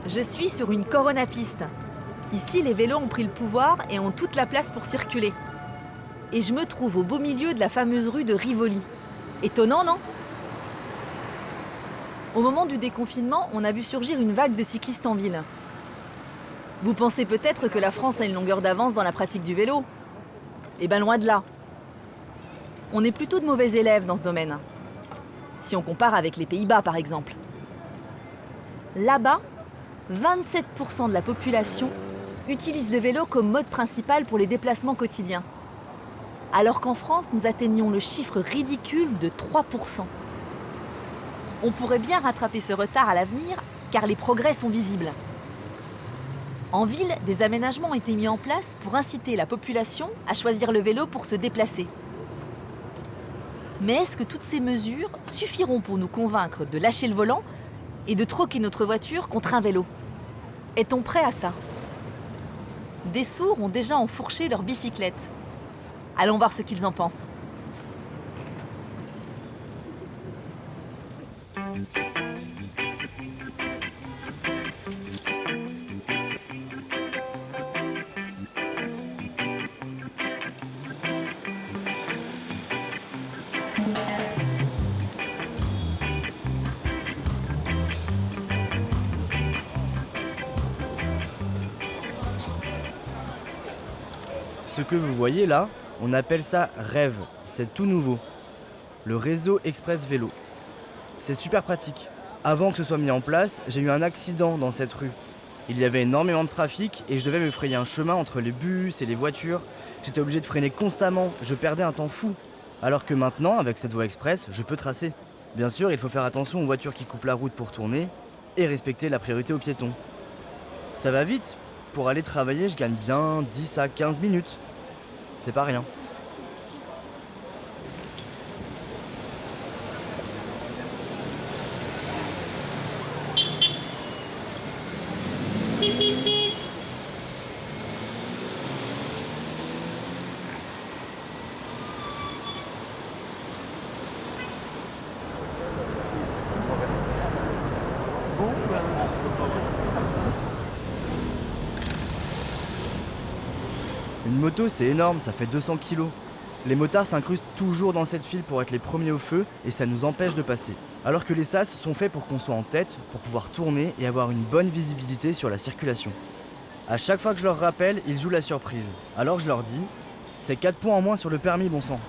Je suis sur une coronapiste. Ici, les vélos ont pris le pouvoir et ont toute la place pour circuler. Et je me trouve au beau milieu de la fameuse rue de Rivoli. Étonnant, non? Au moment du déconfinement, on a vu surgir une vague de cyclistes en ville. Vous pensez peut-être que la France a une longueur d'avance dans la pratique du vélo? Eh ben loin de là. On est plutôt de mauvais élèves dans ce domaine. Si on compare avec les Pays-Bas, par exemple. Là-bas, 27% de la population utilise le vélo comme mode principal pour les déplacements quotidiens. Alors qu'en France, nous atteignons le chiffre ridicule de 3%. On pourrait bien rattraper ce retard à l'avenir, car les progrès sont visibles. En ville, des aménagements ont été mis en place pour inciter la population à choisir le vélo pour se déplacer. Mais est-ce que toutes ces mesures suffiront pour nous convaincre de lâcher le volant et de troquer notre voiture contre un vélo? Est-on prêt à ça? Des sourds ont déjà enfourché leur bicyclette. Allons voir ce qu'ils en pensent. Ce que vous voyez là, on appelle ça REV, c'est tout nouveau. Le réseau express vélo. C'est super pratique. Avant que ce soit mis en place, j'ai eu un accident dans cette rue. Il y avait énormément de trafic et je devais me frayer un chemin entre les bus et les voitures. J'étais obligé de freiner constamment, je perdais un temps fou. Alors que maintenant, avec cette voie express, je peux tracer. Bien sûr, il faut faire attention aux voitures qui coupent la route pour tourner et respecter la priorité aux piétons. Ça va vite. Pour aller travailler, je gagne bien 10 à 15 minutes. C'est pas rien. Une moto, c'est énorme, ça fait 200 kilos. Les motards s'incrustent toujours dans cette file pour être les premiers au feu et ça nous empêche de passer. Alors que les sas sont faits pour qu'on soit en tête, pour pouvoir tourner et avoir une bonne visibilité sur la circulation. À chaque fois que je leur rappelle, ils jouent la surprise. Alors je leur dis, c'est 4 points en moins sur le permis, bon sang.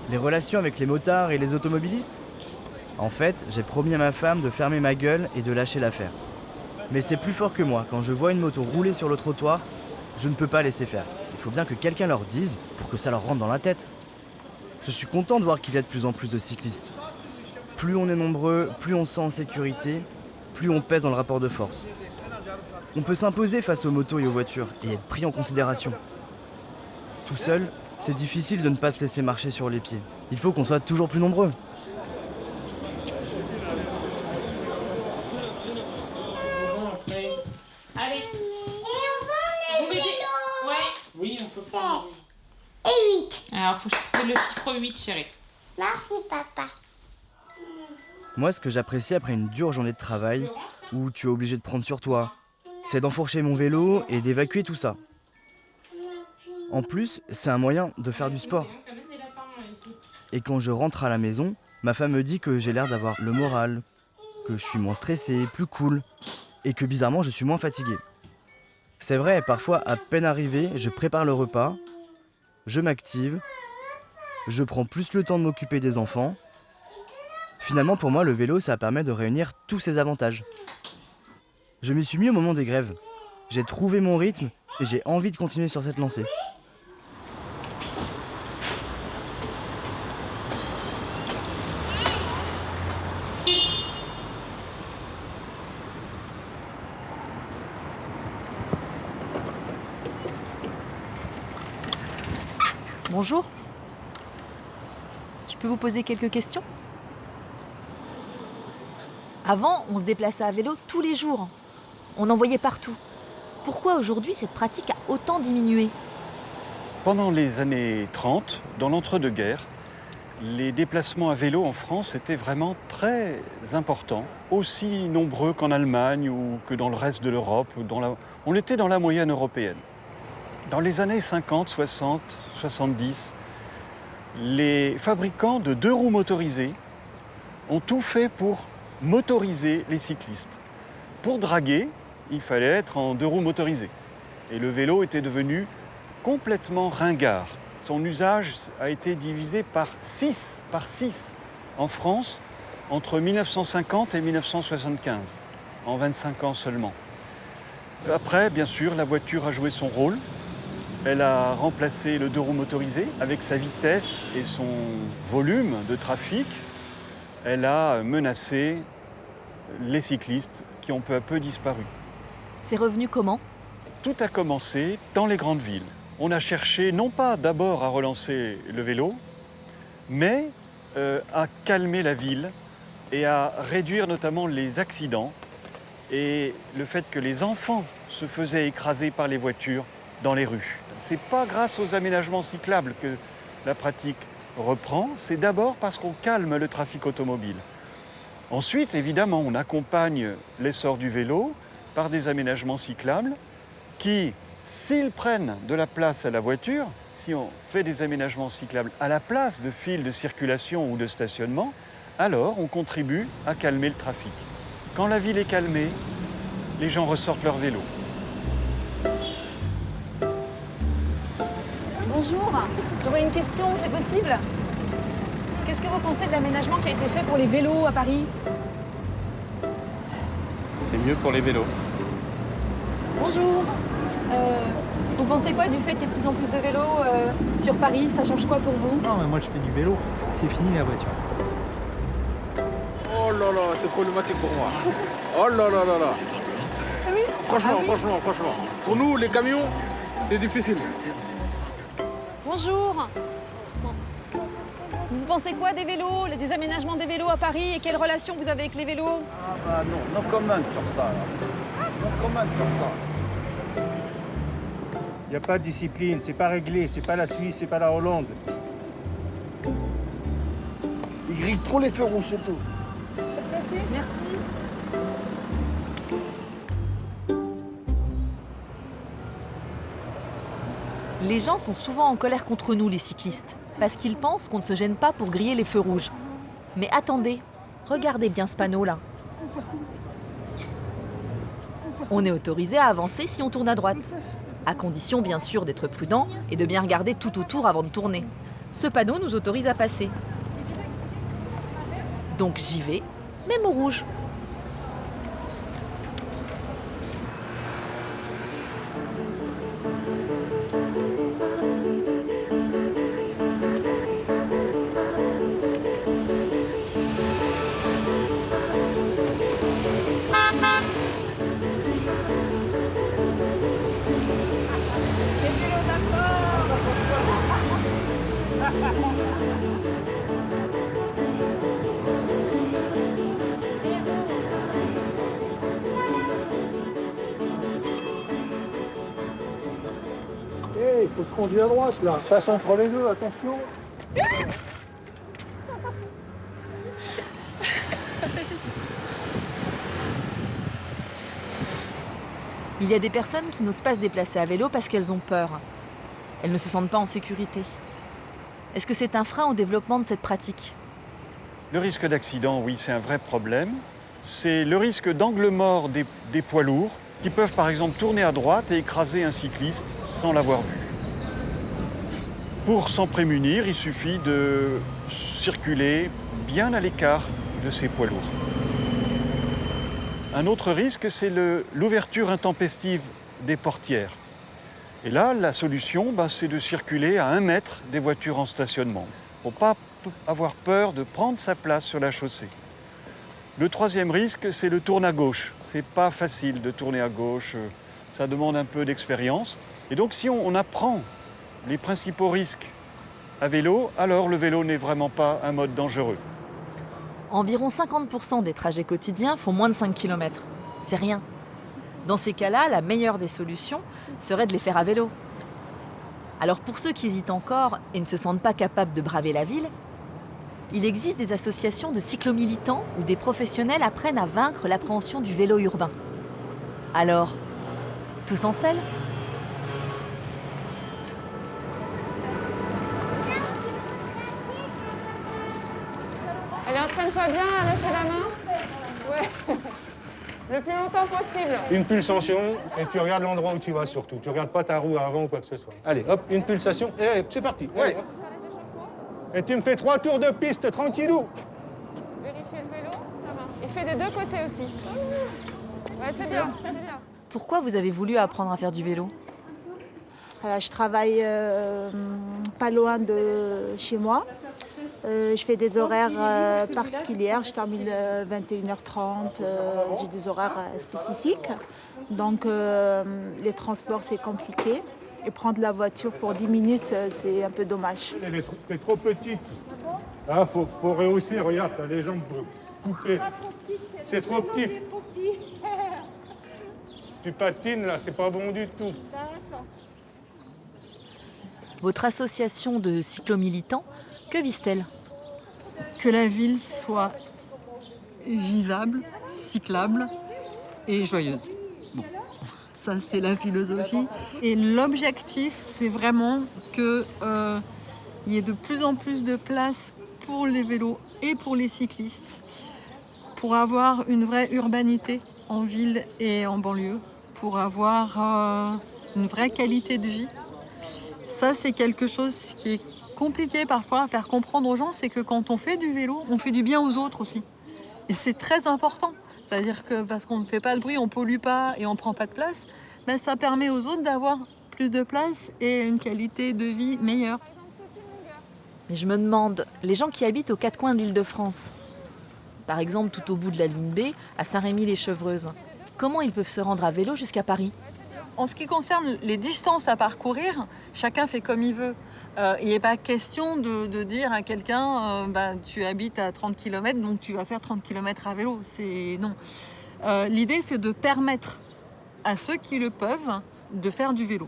Les relations avec les motards et les automobilistes? En fait, j'ai promis à ma femme de fermer ma gueule et de lâcher l'affaire. Mais c'est plus fort que moi. Quand je vois une moto rouler sur le trottoir, je ne peux pas laisser faire. Il faut bien que quelqu'un leur dise pour que ça leur rentre dans la tête. Je suis content de voir qu'il y a de plus en plus de cyclistes. Plus on est nombreux, plus on se sent en sécurité, plus on pèse dans le rapport de force. On peut s'imposer face aux motos et aux voitures et être pris en considération. Tout seul, c'est difficile de ne pas se laisser marcher sur les pieds. Il faut qu'on soit toujours plus nombreux. Allez. Et on prend Vous les mettez... vélos. Ouais. Oui, on peut prendre. 7 et 8. Alors, faut que je trouve le chiffre 8, chérie. Merci, papa. Moi, ce que j'apprécie après une dure journée de travail, où tu es obligé de prendre sur toi, c'est d'enfourcher mon vélo et d'évacuer tout ça. En plus, c'est un moyen de faire du sport. Et quand je rentre à la maison, ma femme me dit que j'ai l'air d'avoir le moral, que je suis moins stressé, plus cool, et que bizarrement je suis moins fatigué. C'est vrai, parfois à peine arrivé, je prépare le repas, je m'active, je prends plus le temps de m'occuper des enfants. Finalement pour moi le vélo ça permet de réunir tous ces avantages. Je m'y suis mis au moment des grèves. J'ai trouvé mon rythme et j'ai envie de continuer sur cette lancée. Bonjour. Je peux vous poser quelques questions? Avant, on se déplaçait à vélo tous les jours. On en voyait partout. Pourquoi aujourd'hui cette pratique a autant diminué? Pendant les années 30, dans l'entre-deux-guerres, les déplacements à vélo en France étaient vraiment très importants, aussi nombreux qu'en Allemagne ou que dans le reste de l'Europe. On était dans la moyenne européenne. Dans les années 50, 60, 70, les fabricants de deux roues motorisées ont tout fait pour motoriser les cyclistes. Pour draguer, il fallait être en deux roues motorisées. Et le vélo était devenu complètement ringard. Son usage a été divisé par 6 en France entre 1950 et 1975, en 25 ans seulement. Après, bien sûr, la voiture a joué son rôle. Elle a remplacé le deux roues motorisé avec sa vitesse et son volume de trafic. Elle a menacé les cyclistes qui ont peu à peu disparu. C'est revenu comment? Tout a commencé dans les grandes villes. On a cherché non pas d'abord à relancer le vélo, mais à calmer la ville et à réduire notamment les accidents et le fait que les enfants se faisaient écraser par les voitures dans les rues. Ce n'est pas grâce aux aménagements cyclables que la pratique reprend, c'est d'abord parce qu'on calme le trafic automobile. Ensuite, évidemment, on accompagne l'essor du vélo par des aménagements cyclables qui, s'ils prennent de la place à la voiture, si on fait des aménagements cyclables à la place de fils de circulation ou de stationnement, alors on contribue à calmer le trafic. Quand la ville est calmée, les gens ressortent leur vélo. Bonjour, j'aurais une question, c'est possible? Qu'est-ce que vous pensez de l'aménagement qui a été fait pour les vélos à Paris? C'est mieux pour les vélos. Bonjour, vous pensez quoi du fait qu'il y ait de plus en plus de vélos sur Paris? Ça change quoi pour vous? Non, mais moi je fais du vélo, c'est fini la voiture. Oh là là, c'est problématique pour moi. Oh là là là là. Franchement. Pour nous, les camions, c'est difficile. Bonjour. Vous pensez quoi des vélos, des aménagements des vélos à Paris et quelle relation vous avez avec les vélos? Ah bah non, no comment sur ça. No comment sur ça. Il n'y a pas de discipline, c'est pas réglé, c'est pas la Suisse, c'est pas la Hollande. Ils grillent trop les feux rouges, c'est tout. Merci. Les gens sont souvent en colère contre nous, les cyclistes, parce qu'ils pensent qu'on ne se gêne pas pour griller les feux rouges. Mais attendez, regardez bien ce panneau-là. On est autorisé à avancer si on tourne à droite. À condition, bien sûr, d'être prudent et de bien regarder tout autour avant de tourner. Ce panneau nous autorise à passer. Donc j'y vais, même au rouge. Il faut se conduire à droite là. Passe entre les deux, attention. Il y a des personnes qui n'osent pas se déplacer à vélo parce qu'elles ont peur. Elles ne se sentent pas en sécurité. Est-ce que c'est un frein au développement de cette pratique? Le risque d'accident, oui, c'est un vrai problème. C'est le risque d'angle mort des poids lourds qui peuvent par exemple tourner à droite et écraser un cycliste sans l'avoir vu. Pour s'en prémunir, il suffit de circuler bien à l'écart de ces poids lourds. Un autre risque, c'est l'ouverture intempestive des portières. Et là, la solution, c'est de circuler à 1 mètre des voitures en stationnement. Il ne faut pas avoir peur de prendre sa place sur la chaussée. Le troisième risque, c'est le tourne à gauche. Ce n'est pas facile de tourner à gauche, ça demande un peu d'expérience. Et donc si on apprend les principaux risques à vélo, alors le vélo n'est vraiment pas un mode dangereux. Environ 50% des trajets quotidiens font moins de 5 km. C'est rien. Dans ces cas-là, la meilleure des solutions serait de les faire à vélo. Alors pour ceux qui hésitent encore et ne se sentent pas capables de braver la ville, il existe des associations de cyclomilitants où des professionnels apprennent à vaincre l'appréhension du vélo urbain. Alors, tous en selle ? Allez, entraîne-toi bien à lâcher la main. Ouais. Le plus longtemps possible. Une pulsation et tu regardes l'endroit où tu vas surtout. Tu regardes pas ta roue avant ou quoi que ce soit. Allez, hop, une pulsation et c'est parti. Allez, hop. Et tu me fais 3 tours de piste tranquillou. Vérifiez le vélo, ça marche. Et fais des deux côtés aussi. Ouais, c'est bien, c'est bien. Pourquoi vous avez voulu apprendre à faire du vélo ? Voilà, je travaille pas loin de chez moi. Je fais des horaires particuliers. Je termine 21h30. J'ai des horaires spécifiques. Donc les transports, c'est compliqué. Et prendre la voiture pour 10 minutes, c'est un peu dommage. Elle est trop petite. Ah, faut rehausser, regarde, t'as les jambes coupées. C'est trop petit. Tu patines là, c'est pas bon du tout. Votre association de cyclomilitants, que vise-t-elle ? Que la ville soit vivable, cyclable et joyeuse. Bon, ça c'est la philosophie. Et l'objectif, c'est vraiment qu'il y ait de plus en plus de place pour les vélos et pour les cyclistes, pour avoir une vraie urbanité en ville et en banlieue, pour avoir une vraie qualité de vie. Ça, c'est quelque chose qui est compliqué parfois à faire comprendre aux gens, c'est que quand on fait du vélo, on fait du bien aux autres aussi. Et c'est très important. C'est-à-dire que parce qu'on ne fait pas de bruit, on ne pollue pas et on ne prend pas de place, ben ça permet aux autres d'avoir plus de place et une qualité de vie meilleure. Mais je me demande, les gens qui habitent aux quatre coins de l'Île-de-France, par exemple tout au bout de la ligne B, à Saint-Rémy-les-Chevreuses, comment ils peuvent se rendre à vélo jusqu'à Paris ? En ce qui concerne les distances à parcourir, chacun fait comme il veut. Il n'est pas question de dire à quelqu'un tu habites à 30 km, donc tu vas faire 30 km à vélo. Non. L'idée, c'est de permettre à ceux qui le peuvent de faire du vélo.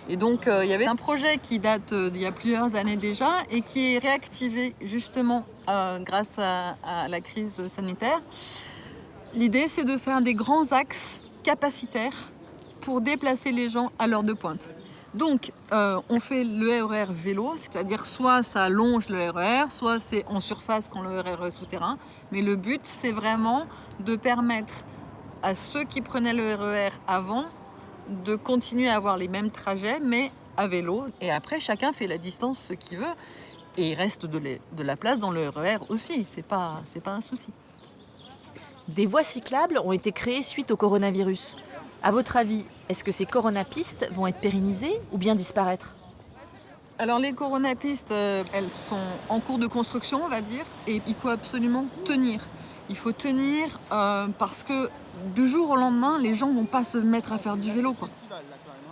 Et donc, il y avait un projet qui date d'il y a plusieurs années déjà et qui est réactivé justement grâce à la crise sanitaire. L'idée, c'est de faire des grands axes capacitaires pour déplacer les gens à l'heure de pointe. Donc, on fait le RER vélo, c'est-à-dire soit ça longe le RER, soit c'est en surface quand le RER est souterrain. Mais le but, c'est vraiment de permettre à ceux qui prenaient le RER avant de continuer à avoir les mêmes trajets, mais à vélo. Et après, chacun fait la distance ce qu'il veut. Et il reste de la place dans le RER aussi. C'est pas un souci. Des voies cyclables ont été créées suite au coronavirus. À votre avis, est-ce que ces coronapistes vont être pérennisées ou bien disparaître ? Alors les coronapistes, elles sont en cours de construction, on va dire, et il faut absolument tenir. Il faut tenir parce que du jour au lendemain, les gens ne vont pas se mettre à faire du vélo, quoi.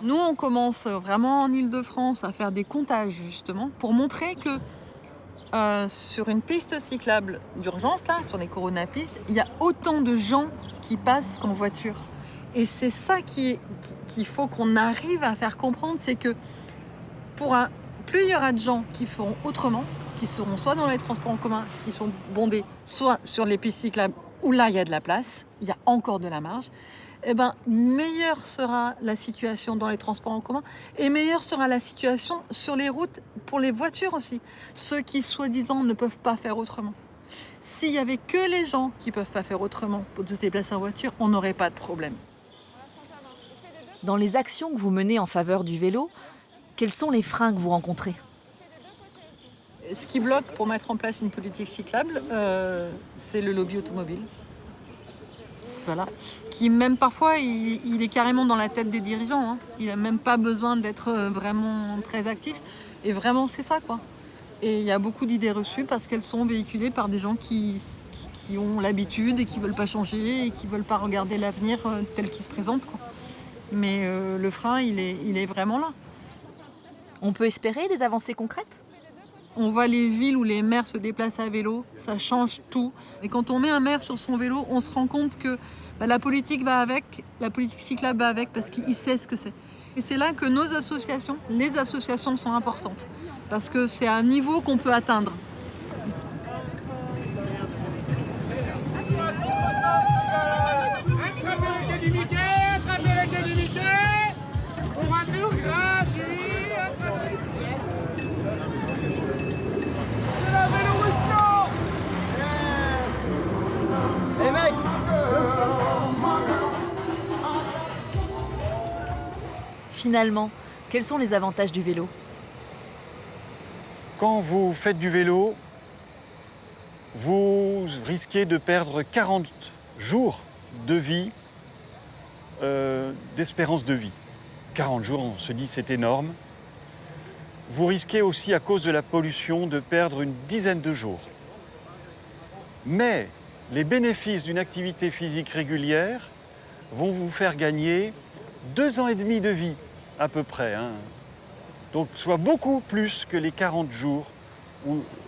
Nous, on commence vraiment en Île-de-France à faire des comptages, justement, pour montrer que sur une piste cyclable d'urgence, là, sur les coronapistes, il y a autant de gens qui passent qu'en voiture. Et c'est ça qu'il faut qu'on arrive à faire comprendre, c'est que plus il y aura de gens qui feront autrement, qui seront soit dans les transports en commun, qui sont bondés, soit sur les pistes cyclables, où là il y a de la place, il y a encore de la marge, eh ben, meilleure sera la situation dans les transports en commun et meilleure sera la situation sur les routes pour les voitures aussi. Ceux qui, soi-disant, ne peuvent pas faire autrement. S'il n'y avait que les gens qui ne peuvent pas faire autrement pour se déplacer en voiture, on n'aurait pas de problème. Dans les actions que vous menez en faveur du vélo, quels sont les freins que vous rencontrez ? Ce qui bloque pour mettre en place une politique cyclable, c'est le lobby automobile. Voilà. Qui même parfois, il est carrément dans la tête des dirigeants. Hein. Il n'a même pas besoin d'être vraiment très actif. Et vraiment, c'est ça, quoi. Et il y a beaucoup d'idées reçues parce qu'elles sont véhiculées par des gens qui ont l'habitude et qui ne veulent pas changer et qui ne veulent pas regarder l'avenir tel qu'il se présente, quoi. Mais le frein, il est vraiment là. On peut espérer des avancées concrètes ? On voit les villes où les maires se déplacent à vélo, ça change tout. Et quand on met un maire sur son vélo, on se rend compte que la politique va avec, la politique cyclable va avec parce qu'il sait ce que c'est. Et c'est là que nos associations, les associations sont importantes parce que c'est un niveau qu'on peut atteindre. Eh mec! Finalement, quels sont les avantages du vélo? Quand vous faites du vélo, vous risquez de perdre 40 jours de vie, d'espérance de vie. 40 jours, on se dit c'est énorme. Vous risquez aussi, à cause de la pollution, de perdre une dizaine de jours. Mais les bénéfices d'une activité physique régulière vont vous faire gagner 2 ans et demi de vie, à peu près. Donc, soit beaucoup plus que les 40 jours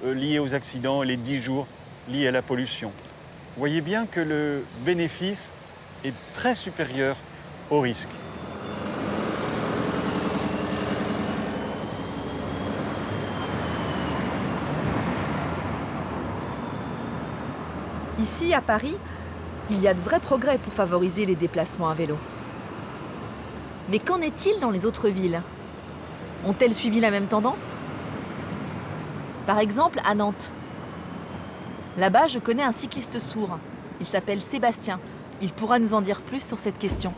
liés aux accidents et les 10 jours liés à la pollution. Vous voyez bien que le bénéfice est très supérieur au risque. Ici, à Paris, il y a de vrais progrès pour favoriser les déplacements à vélo. Mais qu'en est-il dans les autres villes? Ont-elles suivi la même tendance? Par exemple, à Nantes. Là-bas, je connais un cycliste sourd. Il s'appelle Sébastien. Il pourra nous en dire plus sur cette question.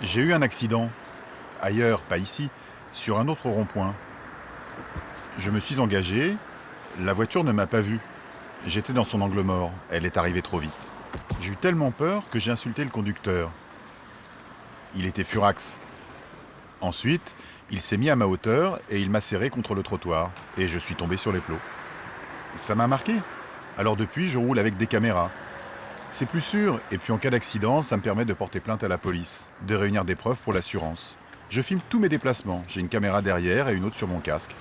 J'ai eu un accident, ailleurs, pas ici, sur un autre rond-point. Je me suis engagé, la voiture ne m'a pas vu. J'étais dans son angle mort, elle est arrivée trop vite. J'ai eu tellement peur que j'ai insulté le conducteur. Il était furax. Ensuite, il s'est mis à ma hauteur et il m'a serré contre le trottoir et je suis tombé sur les plots. Ça m'a marqué. Alors depuis, je roule avec des caméras. C'est plus sûr, et puis en cas d'accident, ça me permet de porter plainte à la police, de réunir des preuves pour l'assurance. Je filme tous mes déplacements, j'ai une caméra derrière et une autre sur mon casque.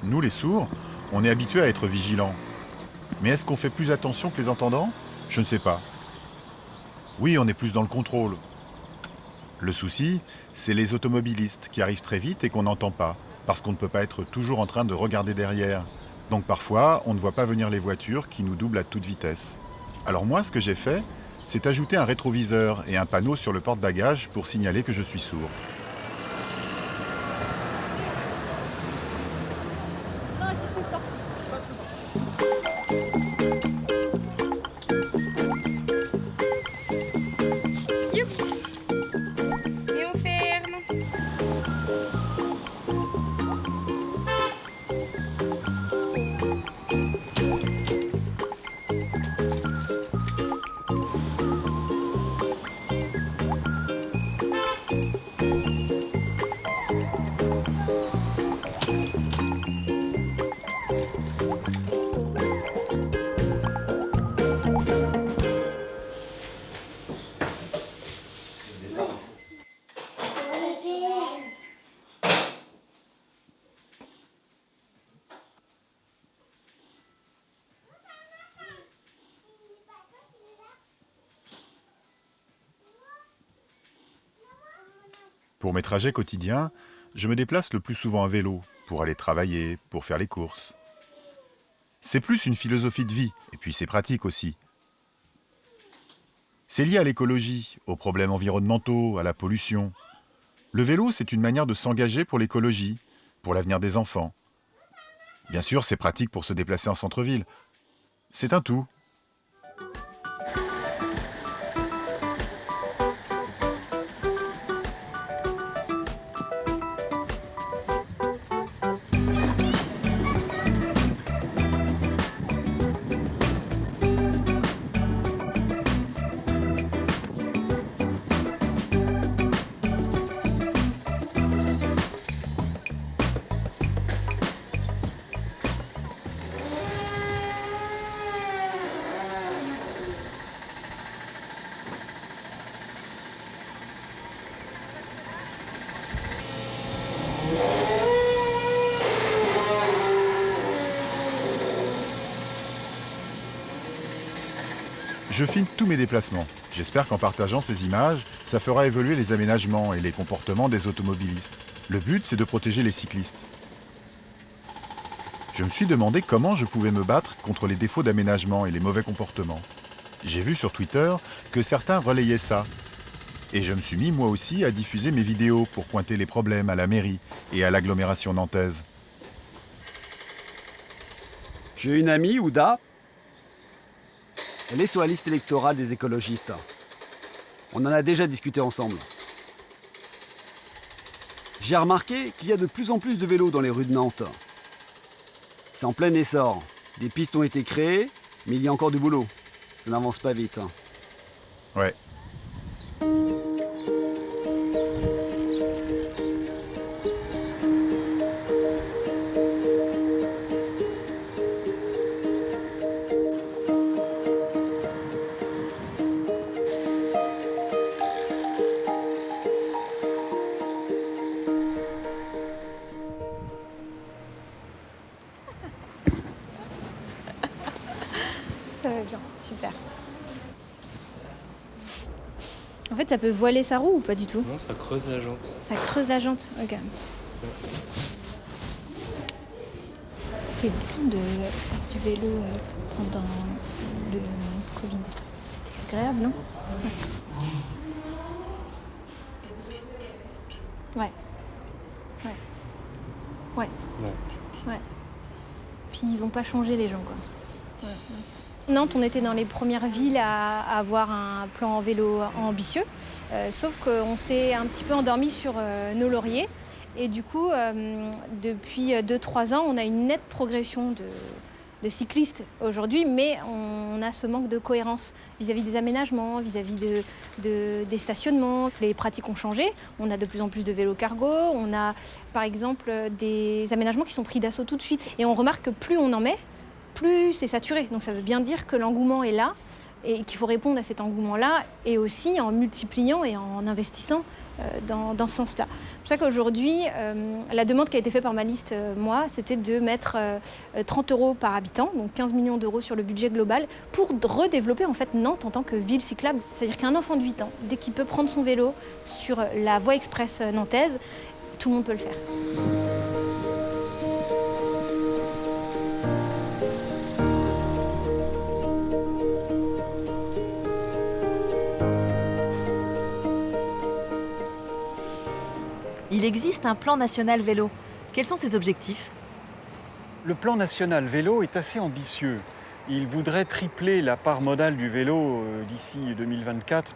Nous, les sourds, on est habitués à être vigilants. Mais est-ce qu'on fait plus attention que les entendants? Je ne sais pas. Oui, on est plus dans le contrôle. Le souci, c'est les automobilistes qui arrivent très vite et qu'on n'entend pas, parce qu'on ne peut pas être toujours en train de regarder derrière. Donc parfois, on ne voit pas venir les voitures qui nous doublent à toute vitesse. Alors moi, ce que j'ai fait, c'est ajouter un rétroviseur et un panneau sur le porte-bagages pour signaler que je suis sourd. Pour mes trajets quotidiens, je me déplace le plus souvent à vélo, pour aller travailler, pour faire les courses. C'est plus une philosophie de vie, et puis c'est pratique aussi. C'est lié à l'écologie, aux problèmes environnementaux, à la pollution. Le vélo, c'est une manière de s'engager pour l'écologie, pour l'avenir des enfants. Bien sûr, c'est pratique pour se déplacer en centre-ville. C'est un tout. Je filme tous mes déplacements. J'espère qu'en partageant ces images, ça fera évoluer les aménagements et les comportements des automobilistes. Le but, c'est de protéger les cyclistes. Je me suis demandé comment je pouvais me battre contre les défauts d'aménagement et les mauvais comportements. J'ai vu sur Twitter que certains relayaient ça. Et je me suis mis moi aussi à diffuser mes vidéos pour pointer les problèmes à la mairie et à l'agglomération nantaise. J'ai une amie, Ouda. Elle est sur la liste électorale des écologistes. On en a déjà discuté ensemble. J'ai remarqué qu'il y a de plus en plus de vélos dans les rues de Nantes. C'est en plein essor. Des pistes ont été créées, mais il y a encore du boulot. Ça n'avance pas vite. Ouais. Ça va bien, super. En fait, ça peut voiler sa roue ou pas du tout? Non, ça creuse la jante. Ça creuse la jante, ok. C'est bien de faire du vélo pendant le Covid. C'était agréable, non? Ouais. Ouais. Ouais. Ouais. Puis ils ont pas changé les gens, quoi. Ouais. Nantes, on était dans les premières villes à avoir un plan en vélo ambitieux, sauf qu'on s'est un petit peu endormi sur nos lauriers. Et du coup, depuis 2-3 ans, on a une nette progression de cyclistes aujourd'hui, mais on a ce manque de cohérence vis-à-vis des aménagements, vis-à-vis des stationnements. Les pratiques ont changé, on a de plus en plus de vélos cargo, on a par exemple des aménagements qui sont pris d'assaut tout de suite. Et on remarque que plus on en met, plus c'est saturé. Donc ça veut bien dire que l'engouement est là et qu'il faut répondre à cet engouement-là, et aussi en multipliant et en investissant dans ce sens-là. C'est pour ça qu'aujourd'hui, la demande qui a été faite par ma liste, moi, c'était de mettre 30 € par habitant, donc 15 millions d'euros sur le budget global, pour redévelopper en fait Nantes en tant que ville cyclable. C'est-à-dire qu'un enfant de 8 ans, dès qu'il peut prendre son vélo sur la voie express nantaise, tout le monde peut le faire. Il existe un plan national vélo. Quels sont ses objectifs? Le plan national vélo est assez ambitieux. Il voudrait tripler la part modale du vélo d'ici 2024.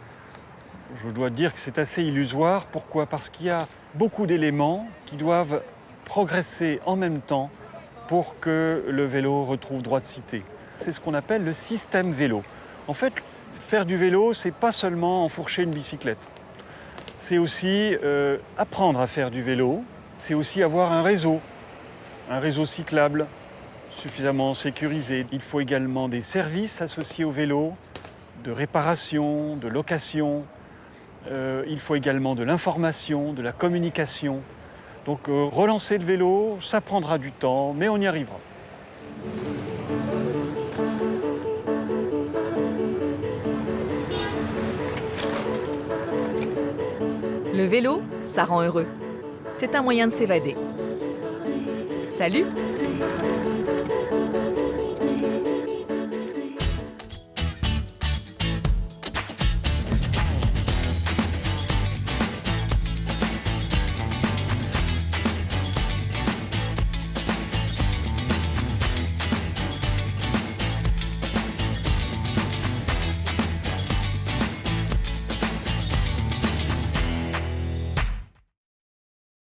Je dois dire que c'est assez illusoire. Pourquoi? Parce qu'il y a beaucoup d'éléments qui doivent progresser en même temps pour que le vélo retrouve droit de cité. C'est ce qu'on appelle le système vélo. En fait, faire du vélo, c'est pas seulement enfourcher une bicyclette. C'est aussi apprendre à faire du vélo, c'est aussi avoir un réseau cyclable suffisamment sécurisé. Il faut également des services associés au vélo, de réparation, de location. Il faut également de l'information, de la communication. Donc relancer le vélo, ça prendra du temps, mais on y arrivera. Le vélo, ça rend heureux. c'est un moyen de s'évader. Salut!